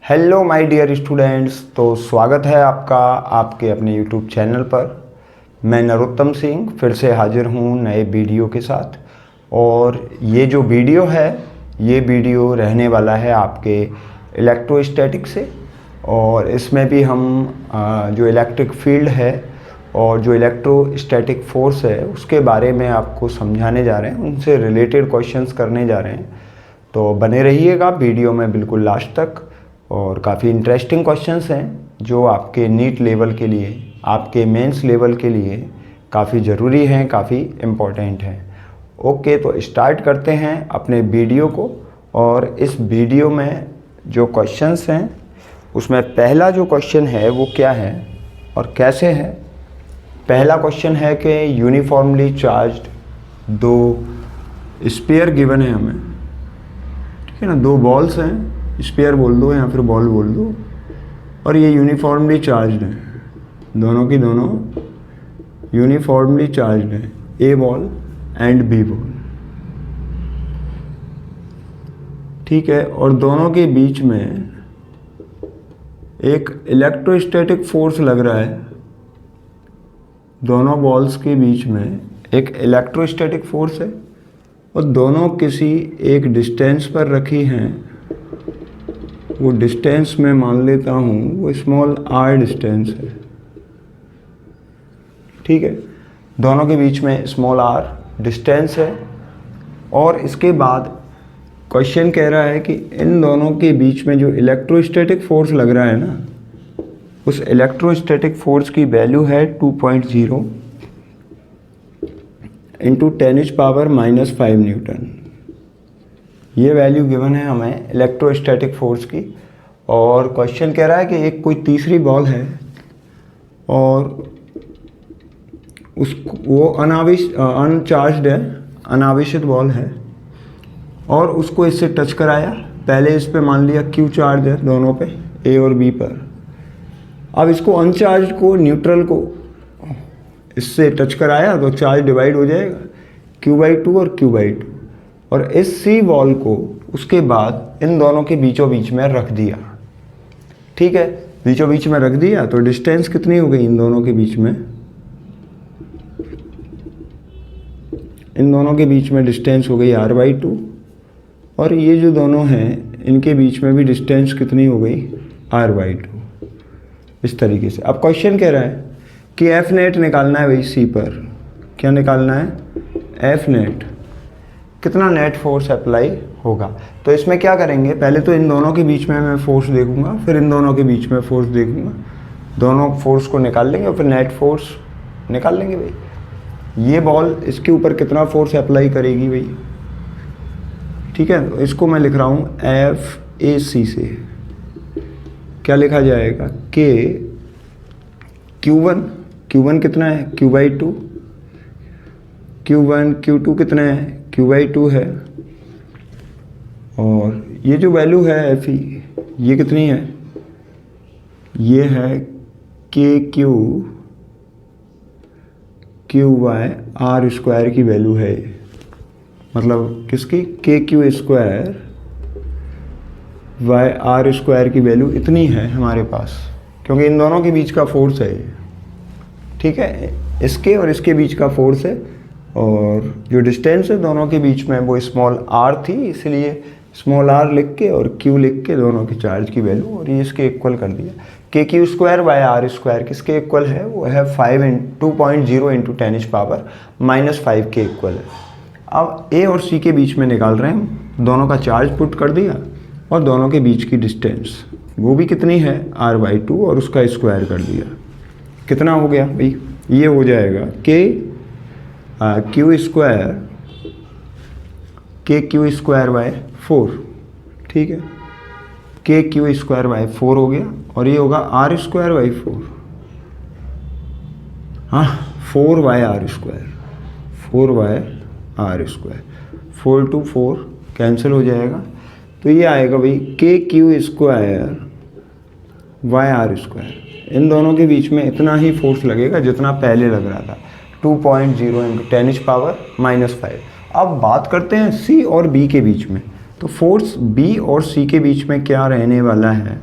Hello my dear students, तो स्वागत है आपका आपके अपने यूट्यूब चैनल पर। मैं नरोत्तम सिंह फिर से हाजिर हूँ नए वीडियो के साथ। और ये जो वीडियो है ये वीडियो रहने वाला है आपके इलेक्ट्रोस्टैटिक से। और इसमें भी हम जो इलेक्ट्रिक फील्ड है और जो इलेक्ट्रोस्टैटिक फोर्स है उसके बारे में आपको समझाने जा रहे हैं, उनसे रिलेटेड क्वेश्चंस करने जा रहे हैं। तो बने रहिएगा वीडियो में बिल्कुल लास्ट तक। और काफ़ी इंटरेस्टिंग क्वेश्चंस हैं जो आपके नीट लेवल के लिए, आपके मेंस लेवल के लिए काफ़ी ज़रूरी हैं, काफ़ी इम्पोर्टेंट हैं। ओके, तो स्टार्ट करते हैं अपने वीडियो को। और इस वीडियो में जो क्वेश्चंस हैं उसमें पहला जो क्वेश्चन है वो क्या है और कैसे है। पहला क्वेश्चन है कि यूनिफॉर्मली चार्ज्ड दो स्फीयर गिवन है हमें, ठीक है ना। दो बॉल्स हैं, स्फीयर बोल दो या फिर बॉल बोल दो, और ये यूनिफॉर्मली चार्ज्ड हैं, दोनों की दोनों यूनिफॉर्मली चार्ज्ड हैं, ए बॉल एंड बी बॉल, ठीक है। और दोनों के बीच में एक इलेक्ट्रोस्टैटिक फोर्स लग रहा है, दोनों बॉल्स के बीच में एक इलेक्ट्रोस्टैटिक फोर्स है और दोनों किसी एक डिस्टेंस पर रखी हैं। वो डिस्टेंस मैं मान लेता हूँ वो स्मॉल आर डिस्टेंस है, ठीक है। दोनों के बीच में स्मॉल आर डिस्टेंस है। और इसके बाद क्वेश्चन कह रहा है कि इन दोनों के बीच में जो इलेक्ट्रोस्टैटिक फोर्स लग रहा है ना, उस इलेक्ट्रोस्टैटिक फोर्स की वैल्यू है 2.0 इंटू 10⁻⁻5 न्यूटन। ये वैल्यू गिवन है हमें इलेक्ट्रोस्टैटिक फोर्स की। और क्वेश्चन कह रहा है कि एक कोई तीसरी बॉल है और वो अनचार्ज्ड है, अनावेशित बॉल है, और उसको इससे टच कराया। पहले इस पे मान लिया Q चार्ज है दोनों पे, A और B पर। अब इसको अनचार्ज को, न्यूट्रल को इससे टच कराया तो चार्ज डिवाइड हो जाएगा, Q/2 और Q/2। और इस C बॉल को उसके बाद इन दोनों के बीचों बीच में रख दिया, ठीक है। बीचों बीच में रख दिया तो डिस्टेंस कितनी हो गई इन दोनों के बीच में? इन दोनों के बीच में डिस्टेंस हो गई r/2। और ये जो दोनों हैं इनके बीच में भी डिस्टेंस कितनी हो गई? r/2। इस तरीके से अब क्वेश्चन कह रहा है कि F नेट निकालना है भाई C पर। क्या निकालना है? F नेट, कितना नेट फोर्स अप्लाई होगा। तो इसमें क्या करेंगे, पहले तो इन दोनों के बीच में मैं फोर्स देखूंगा, फिर इन दोनों के बीच में फोर्स देखूंगा, दोनों फोर्स को निकाल लेंगे और फिर नेट फोर्स निकाल लेंगे भाई। ये बॉल इसके ऊपर कितना फोर्स अप्लाई करेगी भाई, ठीक है। तो इसको मैं लिख रहा हूँ FAC से। क्या लिखा जाएगा? कि Q1 कितना है? Q/2। Q1 Q2 कितना है? Q/2 है। और ये जो वैल्यू है FE, ये कितनी है? ये है KQ Q/r² की वैल्यू है। मतलब किसकी? KQ² r² की वैल्यू इतनी है हमारे पास, क्योंकि इन दोनों के बीच का फोर्स है, ठीक है। इसके और इसके बीच का फोर्स है। और जो डिस्टेंस है दोनों के बीच में वो स्मॉल r थी, इसलिए स्मॉल r लिख के और Q लिख के दोनों के चार्ज की वैल्यू और ये इसके इक्वल कर दिया। KQ²/r² किसके इक्वल है? वो है 2.0 इंटू 10⁻⁻5 के इक्वल है। अब A और C के बीच में निकाल रहे हैं, दोनों का चार्ज पुट कर दिया और दोनों के बीच की डिस्टेंस वो भी कितनी है? r/2 और उसका स्क्वायर कर दिया। कितना हो गया भाई? ये हो जाएगा KQ²/4, ठीक है। KQ²/4 हो गया और ये होगा r²/4। हाँ, 4/r², 4/r², 4 to 4 कैंसिल हो जाएगा। तो ये आएगा भाई KQ²/r²। इन दोनों के बीच में इतना ही फोर्स लगेगा जितना पहले लग रहा था, 2.0 इंटू 10⁻⁻5। अब बात करते हैं C और B के बीच में। तो फोर्स B और C के बीच में क्या रहने वाला है?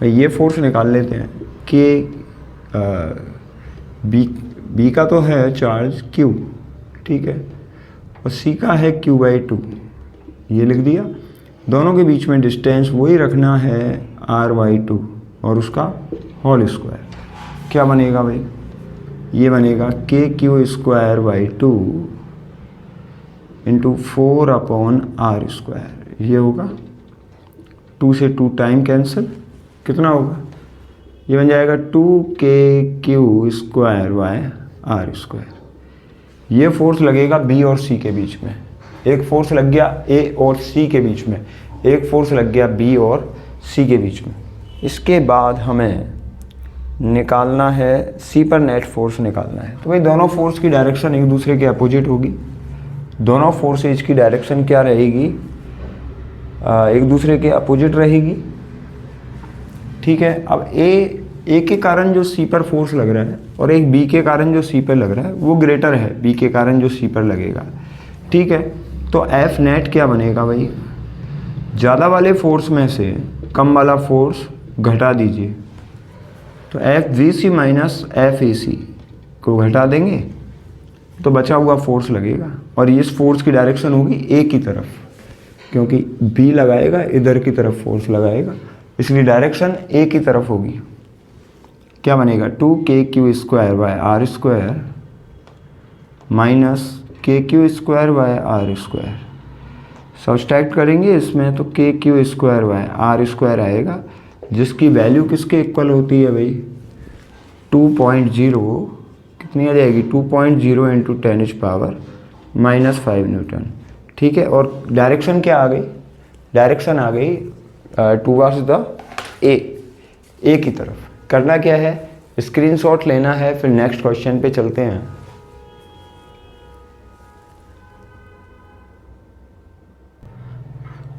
ये फोर्स निकाल लेते हैं कि बी का तो है चार्ज Q, ठीक है, और C का है Q/2, ये लिख दिया। दोनों के बीच में डिस्टेंस वही रखना है R/2 और उसका होल स्क्वायर। क्या बनेगा भाई? ये बनेगा KQ²/2 इंटू 4/R²। ये होगा 2 से 2 टाइम कैंसिल, कितना होगा? ये बन जाएगा 2KQ²/R²। ये फोर्स लगेगा B और C के बीच में। एक फोर्स लग गया A और C के बीच में, एक फोर्स लग गया B और C के बीच में। इसके बाद हमें निकालना है C पर नेट फोर्स निकालना है। तो भाई दोनों फोर्स की डायरेक्शन एक दूसरे के अपोजिट होगी। दोनों फोर्सेज की डायरेक्शन क्या रहेगी? एक दूसरे के अपोजिट रहेगी, ठीक है। अब A के कारण जो C पर फोर्स लग रहा है और एक B के कारण जो C पर लग रहा है वो ग्रेटर है B के कारण जो C पर लगेगा, ठीक है। तो F नेट क्या बनेगा भाई? ज़्यादा वाले फोर्स में से कम वाला फोर्स घटा दीजिए, तो FVC माइनस FAC को घटा देंगे तो बचा हुआ फोर्स लगेगा, और इस फोर्स की डायरेक्शन होगी A की तरफ, क्योंकि B लगाएगा इधर की तरफ फोर्स लगाएगा, इसलिए डायरेक्शन A की तरफ होगी। क्या बनेगा? 2KQ² माइनस KQ² सब्सट्रैक्ट करेंगे इसमें तो KQ² आएगा, जिसकी वैल्यू किसके इक्वल होती है भाई? 2.0 कितनी आ जाएगी? 2.0 इंटू 10⁻⁻5 न्यूटन, ठीक है। और डायरेक्शन क्या आ गई? डायरेक्शन आ गई टूवर्ड्स द ए की तरफ। करना क्या है? स्क्रीनशॉट लेना है, फिर नेक्स्ट क्वेश्चन पे चलते हैं।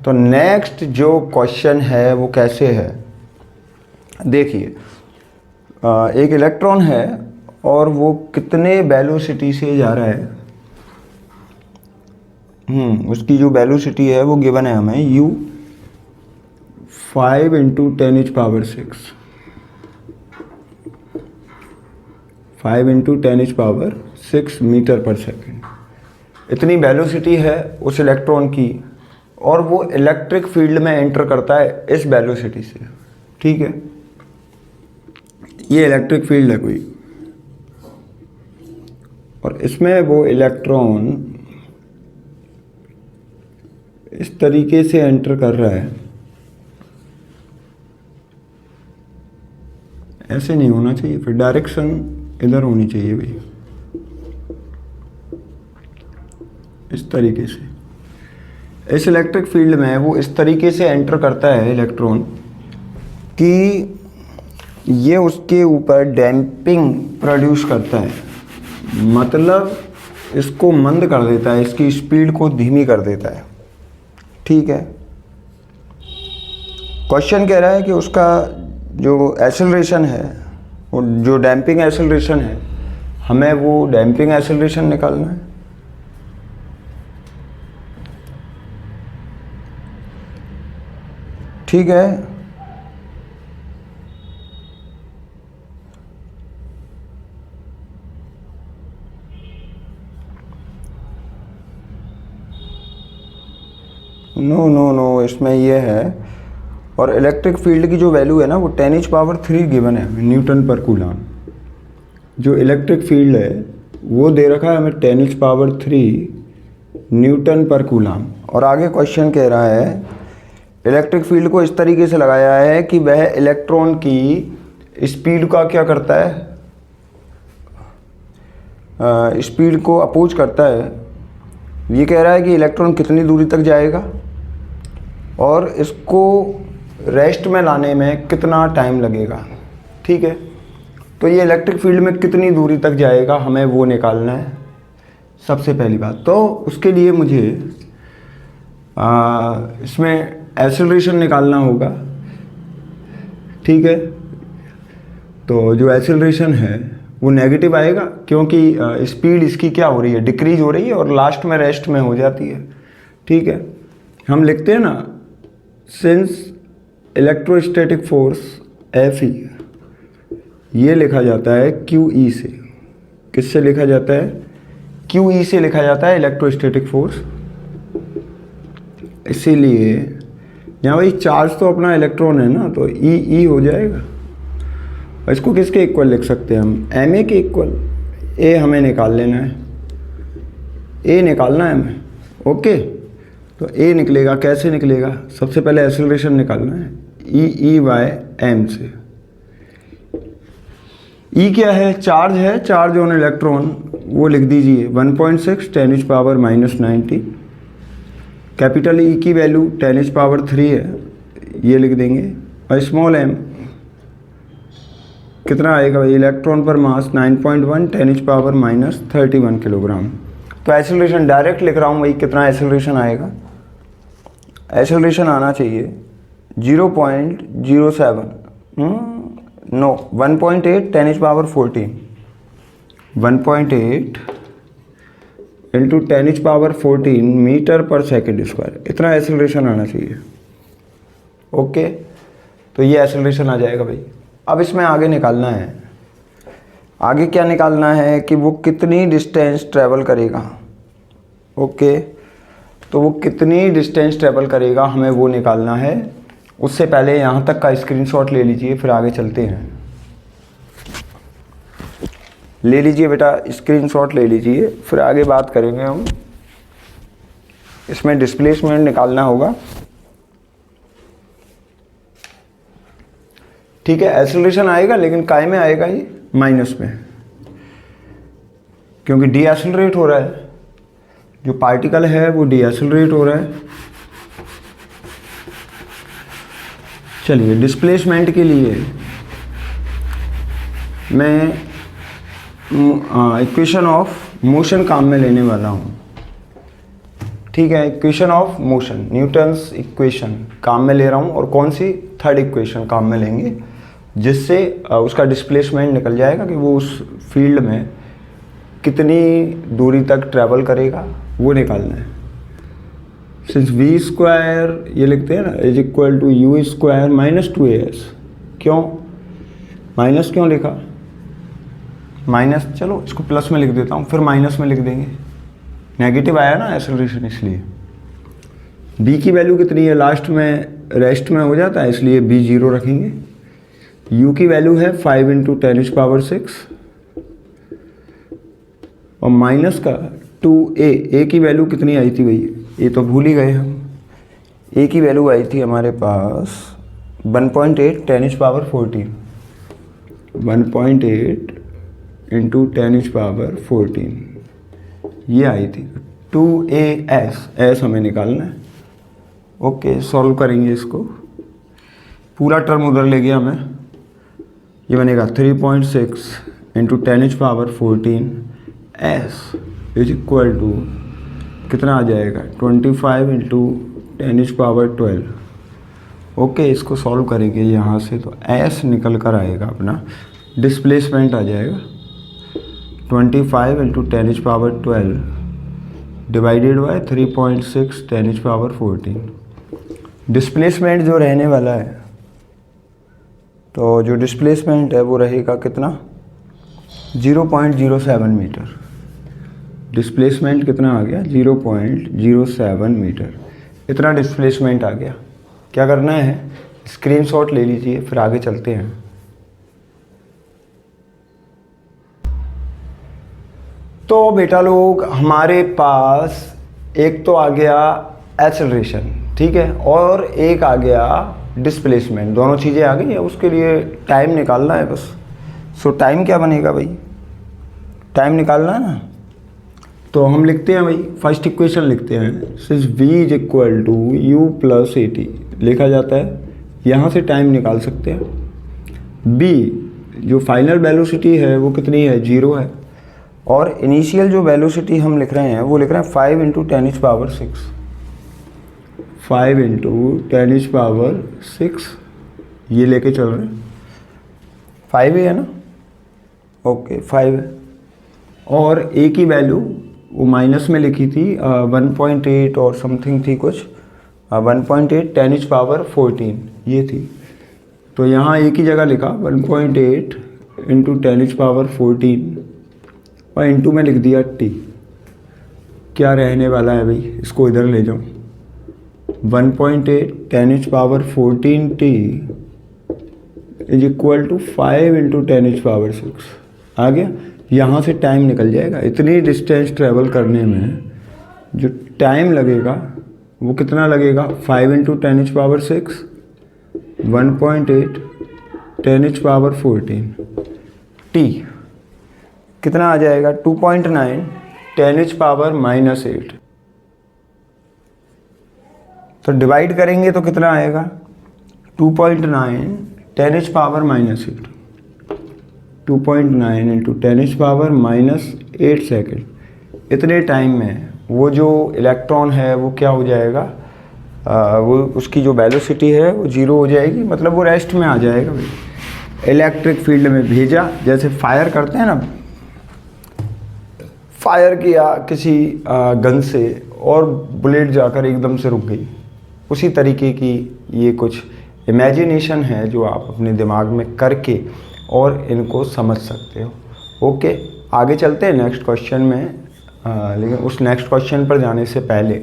तो नेक्स्ट जो क्वेश्चन है वो कैसे है? देखिए, एक इलेक्ट्रॉन है और वो कितने वेलोसिटी से जा रहा है, उसकी जो वेलोसिटी है वो गिवन है हमें u 5 इंटू 10⁻6 5 इंटू 10⁻6 मीटर पर सेकेंड। इतनी वेलोसिटी है उस इलेक्ट्रॉन की, और वो इलेक्ट्रिक फील्ड में एंटर करता है इस वेलोसिटी से, ठीक है। ये इलेक्ट्रिक फील्ड है कोई, और इसमें वो इलेक्ट्रॉन इस तरीके से एंटर कर रहा है। ऐसे नहीं होना चाहिए, फिर डायरेक्शन इधर होनी चाहिए भाई, इस तरीके से। इस इलेक्ट्रिक फील्ड में वो इस तरीके से एंटर करता है इलेक्ट्रॉन कि ये उसके ऊपर डैम्पिंग प्रोड्यूस करता है, मतलब इसको मंद कर देता है, इसकी स्पीड को धीमी कर देता है, ठीक है। क्वेश्चन कह रहा है कि उसका जो एक्सेलरेशन है, वो जो डैम्पिंग एक्सेलरेशन है, हमें वो डैम्पिंग एक्सेलरेशन निकालना है। ठीक है, नो इसमें ये है, और इलेक्ट्रिक फील्ड की जो वैल्यू है ना वो 10⁻³ गिवन है न्यूटन पर कूलम। जो इलेक्ट्रिक फील्ड है वो दे रखा है हमें 10⁻³ न्यूटन पर कूलम। और आगे क्वेश्चन कह रहा है इलेक्ट्रिक फील्ड को इस तरीके से लगाया है कि वह इलेक्ट्रॉन की स्पीड का क्या करता है, स्पीड को अपोज करता है। ये कह रहा है कि इलेक्ट्रॉन कितनी दूरी तक जाएगा और इसको रेस्ट में लाने में कितना टाइम लगेगा, ठीक है। तो ये इलेक्ट्रिक फील्ड में कितनी दूरी तक जाएगा हमें वो निकालना है सबसे पहली बात। तो उसके लिए मुझे इसमें एक्सेलरेशन निकालना होगा, ठीक है। तो जो एक्सेलरेशन है वो नेगेटिव आएगा, क्योंकि स्पीड इसकी क्या हो रही है, डिक्रीज हो रही है, और लास्ट में रेस्ट में हो जाती है, ठीक है। हम लिखते हैं ना, since electrostatic force F E, ये लिखा जाता है क्यू ई से। किससे लिखा जाता है? क्यू ई से लिखा जाता है इलेक्ट्रोस्टैटिक फोर्स। इसीलिए यहाँ भाई चार्ज तो अपना इलेक्ट्रॉन है ना, तो ई हो जाएगा। इसको किसके इक्वल लिख सकते हैं हम? एम ए के इक्वल। ए हमें निकाल लेना है, ए निकालना है हमें। ओके, तो ए निकलेगा, कैसे निकलेगा? सबसे पहले एक्सेलरेशन निकालना है, ई बाय एम से। ई क्या है? चार्ज है, चार्ज ऑन इलेक्ट्रॉन, वो लिख दीजिए 1.6 10⁻⁻90। कैपिटल ई की वैल्यू 10⁻³ है, ये लिख देंगे। और स्मॉल एम कितना आएगा भाई? इलेक्ट्रॉन पर मास 9.1 10⁻31 किलोग्राम। तो एक्सेलरेशन डायरेक्ट लिख रहा हूँ भाई, कितना एक्सेलरेशन आएगा? एक्सेलरेशन आना चाहिए 0.07 नो 1.8 10⁻14, 1.8 इंटू 10⁻14 मीटर पर सेकेंड स्क्वायर, इतना एक्सेलरेशन आना चाहिए। ओके, तो ये एक्सेलरेशन आ जाएगा भाई। अब इसमें आगे निकालना है, आगे क्या निकालना है कि वो कितनी डिस्टेंस ट्रैवल करेगा। ओके, तो वो कितनी डिस्टेंस ट्रैवल करेगा हमें वो निकालना है। उससे पहले यहाँ तक का स्क्रीनशॉट ले लीजिए, फिर आगे चलते हैं। ले लीजिए बेटा, स्क्रीनशॉट ले लीजिए, फिर आगे बात करेंगे हम। इसमें डिस्प्लेसमेंट निकालना होगा। ठीक है, एक्सेलरेशन आएगा, लेकिन काय में आएगा? ये माइनस में, क्योंकि डी एक्सेलरेट हो रहा है। जो पार्टिकल है वो डी एक्सेलरेट हो रहा है। चलिए, डिस्प्लेसमेंट के लिए मैं इक्वेशन ऑफ मोशन काम में लेने वाला हूँ। ठीक है, equation of motion, Newton's equation काम में ले रहा हूँ। और कौन सी? थर्ड इक्वेशन काम में लेंगे, जिससे उसका डिस्प्लेसमेंट निकल जाएगा कि वो उस फील्ड में कितनी दूरी तक ट्रैवल करेगा, वो निकालना है। सिंस वी स्क्वायर ये लिखते हैं ना, is equal to U square -2as। क्यों माइनस क्यों लिखा? माइनस, चलो इसको प्लस में लिख देता हूँ, फिर माइनस में लिख देंगे। नेगेटिव आया ना एक्सेलरेशन, इसलिए। b की वैल्यू कितनी है? लास्ट में रेस्ट में हो जाता है, इसलिए b 0 रखेंगे। u की वैल्यू है 5 × 10⁻6 और माइनस का 2a। की वैल्यू कितनी आई थी भाई? ये तो भूल ही गए हम। a की वैल्यू आई थी हमारे पास 1.8 10⁻14, 1.8 × 10⁻14 ये आई थी। 2as हमें निकालना है। ओके, सॉल्व करेंगे इसको। पूरा टर्म उधर ले गया मैं, ये बनेगा 3.6 × 10⁻14 s इज इक्वल टू कितना आ जाएगा? 25 × 10⁻12। ओके, इसको सॉल्व करेंगे यहाँ से, तो s निकल कर आएगा अपना, डिस्प्लेसमेंट आ जाएगा 25 × 10⁻12 डिवाइडेड बाय 3.6 10⁻14। डिस्प्लेसमेंट जो रहने वाला है, तो जो डिस्प्लेसमेंट है वो रहेगा कितना? 0.07 मीटर। डिस्प्लेसमेंट कितना आ गया? 0.07 मीटर। इतना डिस्प्लेसमेंट आ गया। क्या करना है? स्क्रीनशॉट ले लीजिए, फिर आगे चलते हैं। तो बेटा लोग, हमारे पास एक तो आ गया एक्सेलरेशन, ठीक है, और एक आ गया डिस्प्लेसमेंट। दोनों चीज़ें आ गई है, उसके लिए टाइम निकालना है बस। सो टाइम क्या बनेगा भाई? टाइम निकालना है ना, तो हम लिखते हैं भाई, फर्स्ट इक्वेशन लिखते हैं। Since v is equal to u + at लिखा जाता है। यहाँ से टाइम निकाल सकते हैं। b जो फाइनल वेलोसिटी है वो कितनी है? 0 है। और इनिशियल जो वेलोसिटी हम लिख रहे हैं वो लिख रहे हैं 5 × 10⁻6, 5 × 10⁻6 ये लेके चल रहे हैं। 5 ही है ना? ओके, 5 है। और a की वैल्यू वो माइनस में लिखी थी 1.8 और समथिंग थी कुछ, 1.8 10⁻14 ये थी। तो यहाँ एक ही जगह लिखा 1.8 इंटू 10⁻14 और इंटू में लिख दिया टी। क्या रहने वाला है भाई, इसको इधर ले जाऊँ। 1.8 10⁻14 T is equal to 5 into 10⁻6 आ गया। यहाँ से टाइम निकल जाएगा। इतनी डिस्टेंस ट्रेवल करने में जो टाइम लगेगा वो कितना लगेगा, 5 इंटू 10⁻6 1.8 10⁻14 टी कितना आ जाएगा, 2.9 10⁻⁻8। तो डिवाइड करेंगे तो कितना आएगा, 2.9 10⁻⁻8 2.9 इंटू 10⁻⁻8 सेकेंड। इतने टाइम में वो जो इलेक्ट्रॉन है वो क्या हो जाएगा, वो उसकी जो वेलोसिटी है वो 0 हो जाएगी, मतलब वो रेस्ट में आ जाएगा भाई। इलेक्ट्रिक फील्ड में भेजा, जैसे फायर करते हैं ना, फायर किया किसी गन से और बुलेट जाकर एकदम से रुक गई, उसी तरीके की ये कुछ इमेजिनेशन है जो आप अपने दिमाग में करके और इनको समझ सकते हो। ओके, आगे चलते हैं नेक्स्ट क्वेश्चन में। लेकिन उस नेक्स्ट क्वेश्चन पर जाने से पहले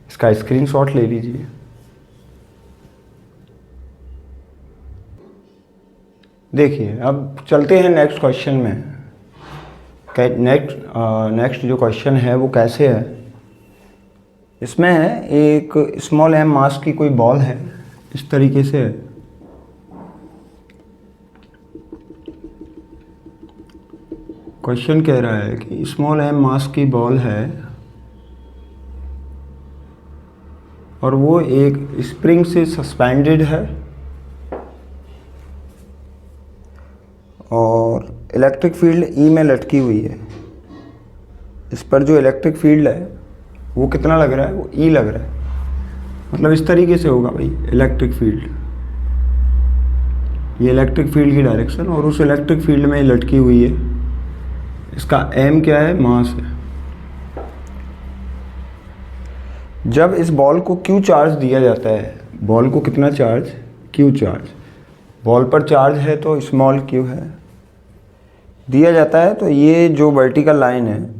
इसका स्क्रीनशॉट ले लीजिए। देखिए, अब चलते हैं नेक्स्ट क्वेश्चन में। नेक्स्ट जो क्वेश्चन है वो कैसे है, इसमें है एक स्मॉल एम मास की कोई बॉल है, इस तरीके से है। क्वेश्चन कह रहा है कि स्मॉल एम मास की बॉल है और वो एक स्प्रिंग से सस्पेंडेड है और इलेक्ट्रिक फील्ड ई में लटकी हुई है। इस पर जो इलेक्ट्रिक फील्ड है वो कितना लग रहा है, वो ई लग रहा है। मतलब इस तरीके से होगा भाई इलेक्ट्रिक फील्ड, ये इलेक्ट्रिक फील्ड की डायरेक्शन, और उस इलेक्ट्रिक फील्ड में लटकी हुई है। इसका एम क्या है, मास है। जब इस बॉल को क्यू चार्ज दिया जाता है, बॉल को कितना चार्ज, क्यू चार्ज, बॉल पर चार्ज है तो स्मॉल क्यू है, दिया जाता है, तो ये जो वर्टिकल लाइन है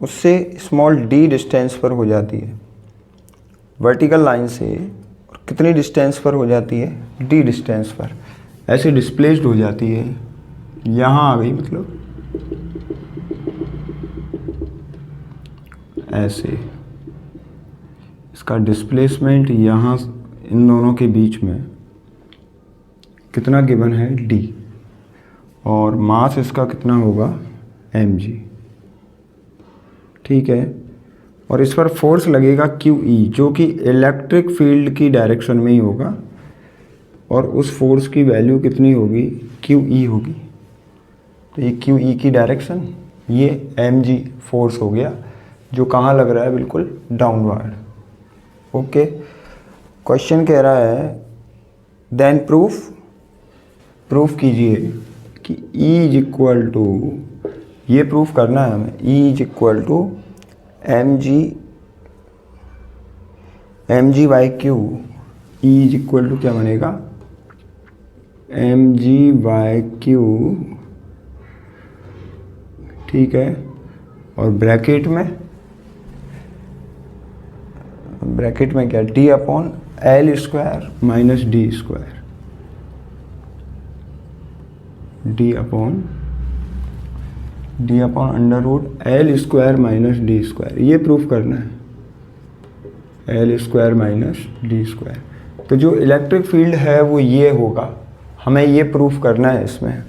उससे स्मॉल डी डिस्टेंस पर हो जाती है। वर्टिकल लाइन से कितनी डिस्टेंस पर हो जाती है, डी डिस्टेंस पर, ऐसे डिस्प्लेस्ड हो जाती है। यहाँ आ गई, मतलब ऐसे इसका डिस्प्लेसमेंट यहाँ इन दोनों के बीच में कितना गिवन है, डी, और मास इसका कितना होगा, mg। ठीक है, और इस पर फोर्स लगेगा QE, जो कि इलेक्ट्रिक फील्ड की डायरेक्शन में ही होगा, और उस फोर्स की वैल्यू कितनी होगी, QE होगी। तो ये QE की डायरेक्शन, ये mg फोर्स हो गया, जो कहाँ लग रहा है, बिल्कुल डाउनवर्ड। ओके, क्वेश्चन कह रहा है देन प्रूफ कीजिए कि E इज इक्वल टू, ये प्रूफ करना है हमें, E is equal to mg by Q. E is equal to क्या बनेगा, mg बाई क्यू, ठीक है, और ब्रैकेट में क्या, d upon L square minus D square, D upon under root L square minus D square. ये proof करना है, L square minus D square. तो जो इलेक्ट्रिक फील्ड है वो ये होगा, हमें ये प्रूफ करना है इसमें।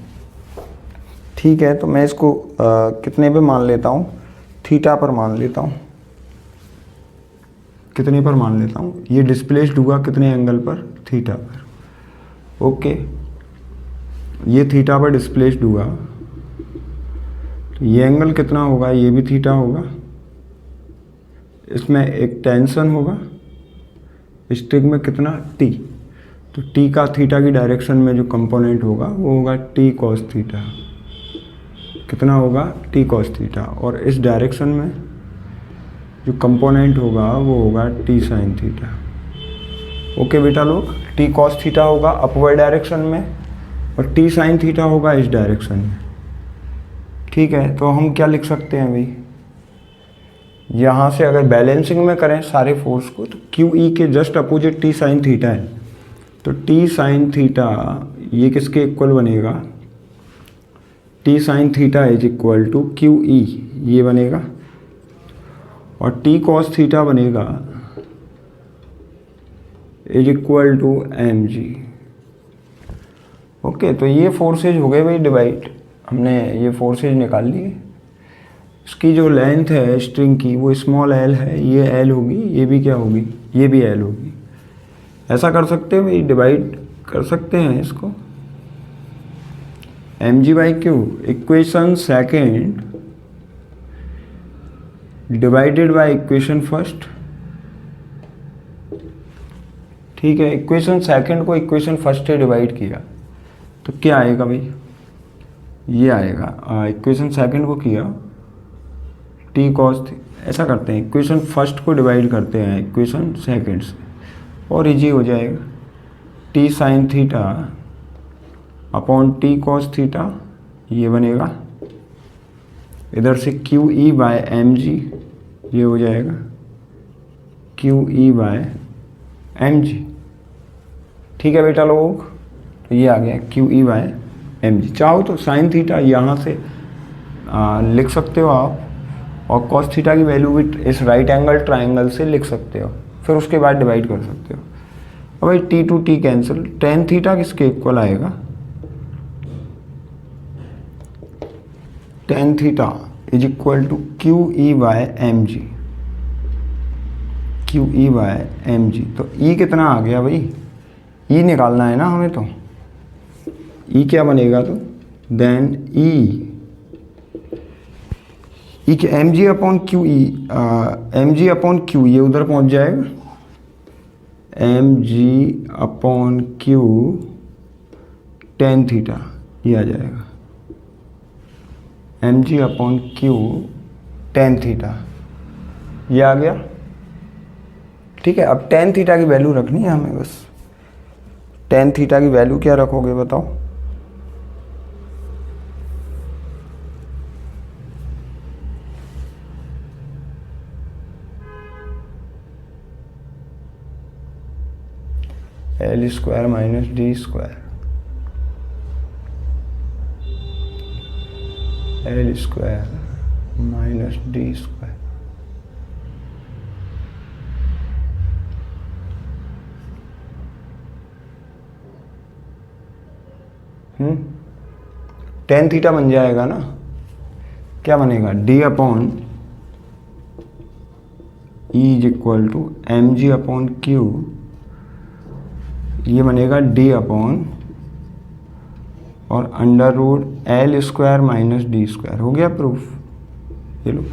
ठीक है, तो मैं इसको कितने पे मान लेता हूँ, थीटा पर मान लेता हूँ। कितने पर मान लेता हूँ, ये डिस्प्लेस्ड हुआ कितने एंगल पर, थीटा पर। ओके, ये थीटा पर डिस्प्लेस्ड हुआ, तो ये एंगल कितना होगा, ये भी थीटा होगा। इसमें एक टेंशन होगा, स्ट्रिंग में कितना, टी, तो टी का थीटा की डायरेक्शन में जो कंपोनेंट होगा वो होगा टी कॉस थीटा। कितना होगा, टी कॉस थीटा, और इस डायरेक्शन में जो कंपोनेंट होगा वो होगा टी साइन थीटा। ओके बेटा लोग, टी कॉस थीटा होगा अपवर्ड डायरेक्शन में और टी साइन थीटा होगा इस डायरेक्शन में। ठीक है, तो हम क्या लिख सकते हैं भाई, यहाँ से अगर बैलेंसिंग में करें सारे फोर्स को तो क्यू ई के just opposite T sine theta है, तो टी साइन थीटा ये किसके इक्वल बनेगा, T sine theta is equal to Q E ये बनेगा, और टी कॉस थीटा बनेगा is equal to M G. Okay, तो ये फोर्सेज हो गए भाई डिवाइड, हमने ये फोर्सेज निकाल लिए। इसकी जो लेंथ है स्ट्रिंग की वो स्मॉल एल है, ये एल होगी, ये भी क्या होगी, ये भी एल होगी। ऐसा कर सकते हैं भाई, डिवाइड कर सकते हैं इसको, M G by Q equation second divided by equation first. ठीक है, इक्वेशन सेकेंड को इक्वेशन फर्स्ट से डिवाइड किया तो क्या आएगा भाई, ये आएगा, इक्वेशन सेकेंड को किया टी कॉस, ऐसा करते हैं इक्वेशन फर्स्ट को डिवाइड करते हैं इक्वेशन सेकेंड से और इजी हो जाएगा, T sine theta upon T cos theta ये बनेगा, इधर से Q E by M G ये हो जाएगा Q E by M G. ठीक है बेटा लोग, तो ये आ गया Q E by M G. चाहो तो साइन थीटा यहाँ से लिख सकते हो आप, और कॉस थीटा की वैल्यू भी इस राइट एंगल ट्राइंगल से लिख सकते हो, फिर उसके बाद डिवाइड कर सकते हो। अब भाई T to T cancel, tan theta किसके इक्वल आएगा, tan theta is equal to Q E by M G, Q E by M G. तो ई कितना आ गया भाई, ई निकालना है ना हमें, तो ई क्या बनेगा, तो देन ई के M G upon Q E, M G upon Q ये उधर पहुंच जाएगा, M G upon Q tan theta ये आ जाएगा, M G upon Q tan theta ये आ गया। ठीक है, अब टेन थीटा की वैल्यू रखनी है हमें, बस टेन थीटा की वैल्यू क्या रखोगे बताओ, L square minus D square, L square minus D square. Tan theta बन जाएगा ना, क्या बनेगा, D upon E is equal to M G upon Q, ये बनेगा डी अपॉन और under root L square minus D square. हो गया प्रूफ। ये लो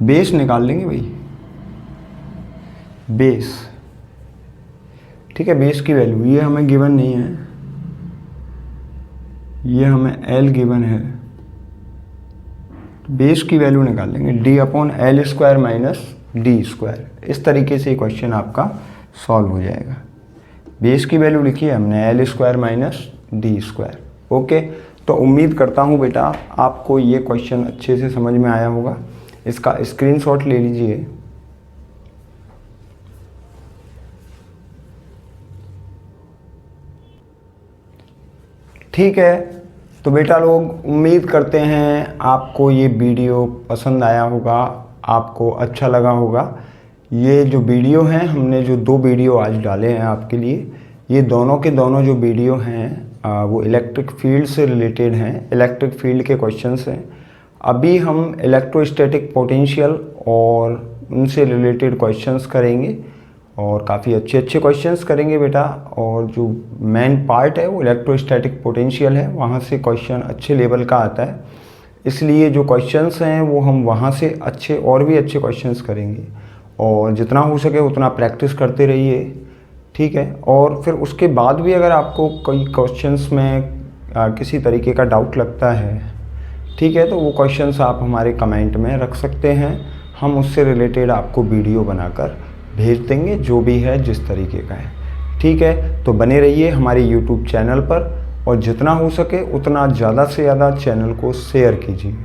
बेस निकाल लेंगे भाई, बेस। ठीक है, बेस की वैल्यू ये हमें गिवन नहीं है, ये हमें एल गिवन है, बेस की वैल्यू निकाल लेंगे D upon L square minus D square. इस तरीके से क्वेश्चन आपका सॉल्व हो जाएगा। बेस की वैल्यू लिखी है हमने L square minus D square. Okay, तो उम्मीद करता हूँ बेटा आपको ये क्वेश्चन अच्छे से समझ में आया होगा। इसका स्क्रीनशॉट ले लीजिए। ठीक है, तो बेटा लोग उम्मीद करते हैं आपको ये वीडियो पसंद आया होगा, आपको अच्छा लगा होगा। ये जो वीडियो हैं, हमने जो 2 वीडियो आज डाले हैं आपके लिए, ये दोनों के दोनों जो वीडियो हैं वो इलेक्ट्रिक फील्ड से रिलेटेड हैं, इलेक्ट्रिक फील्ड के क्वेश्चंस हैं। अभी हम इलेक्ट्रोस्टैटिक पोटेंशियल और उनसे रिलेटेड क्वेश्चंस करेंगे और काफ़ी अच्छे अच्छे क्वेश्चंस करेंगे बेटा। और जो मेन पार्ट है वो इलेक्ट्रोस्टैटिक पोटेंशियल है, वहाँ से क्वेश्चन अच्छे लेवल का आता है। इसलिए जो क्वेश्चंस हैं वो हम वहाँ से अच्छे और भी अच्छे क्वेश्चंस करेंगे, और जितना हो सके उतना प्रैक्टिस करते रहिए। ठीक है, और फिर उसके बाद भी अगर आपको कोई क्वेश्चंस में किसी तरीके का डाउट लगता है, ठीक है, तो वो क्वेश्चंस आप हमारे कमेंट में रख सकते हैं। हम उससे रिलेटेड आपको वीडियो बनाकर भेज देंगे, जो भी है जिस तरीके का है। ठीक है, तो बने रहिए हमारे यूट्यूब चैनल पर और जितना हो सके उतना ज़्यादा से ज़्यादा चैनल को शेयर कीजिए।